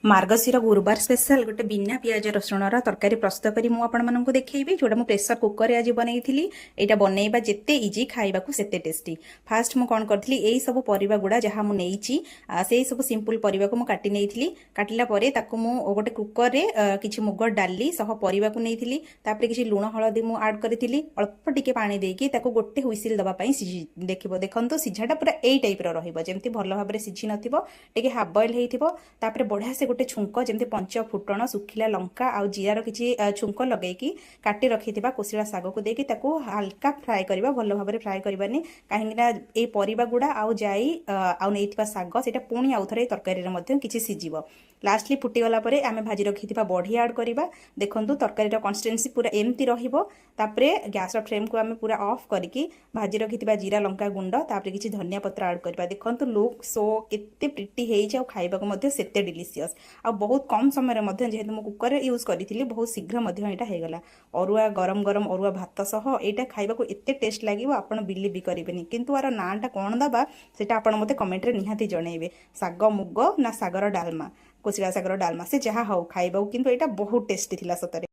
मार्गशीर गुरुवार स्पेशल गोटे बिना पियाज रसुण तरकारी प्रस्तुत करी मुझे देखी जोटा मुझे प्रेसर कुकर आज बनई यहाँ बनइबा जिते इजी खाइबा सेते टेस्टी। फास्ट मुझे कौन करी यही सब परिबा गुड़ा जहाँ मुझे से सब सिंपल परिबा को काटी नहीं काटिला गोटे कुकर रे किछि मुग डाली सह परिबा को नहीं किछि लुण हलदी मु ऐड करी अल्प टिके पानी देकी गोटे हुइसिल दबा पई देखिबो देखंतु सिझाटा पूरा एई टाइप रो रहिबो जेमति भल भाबरे सिझी नथिबो टिके हाफ बॉयल हेइथिबो तापरे बढ़िया से गोटे छुंक जमी पंच फुटण सुखिला लंका आ जीरार किसी छुंक लगेगी काटी रखी कोशिला साग को देकी हल्का फ्राए करबा भल भाबरे फ्राए करबानी कहीं ए परिबा गुड़ा आउ जाई आउ नैथिबा साग सेटा पुणी आउ थरे तरकारी रे मध्य किछि सिझिबो। लास्टली फुटीगला परे आमे भाजी रखी बढ़ी ऐड करबा देखंतु तरकारी कंसिस्टेंसी पूरा एमती रहिबो। तापरे गैस फ्लेम को आमे पूरा ऑफ करके भाजी रखी जीरा लंका गुंड तापरे किछि धनिया पत्र ऐड करबा देखंतु लुक सो केते प्रिटी हेइ जाउ खाइबा को मध्य सेते डिलीशियस आ बहुत कम समय मध्य जेहेतु मु कुकर रे यूज करी बहुत शीघ्र मध्य एटा हेगला। अरुआ गरम गरम अरुआ भात सह एटा खाइबा को एते टेस्ट लागिवो आपण बिलीव भी करिवेनी किंतु आर नाटा कोन दबा सेटा आपण मते कमेंट रे निहाती जणेबे। साग मुग ना सागर डालमा कोशिला सागर डालमा से जहा हो खाइबा किंतु एटा बहुत टेस्टी थिला सतरे।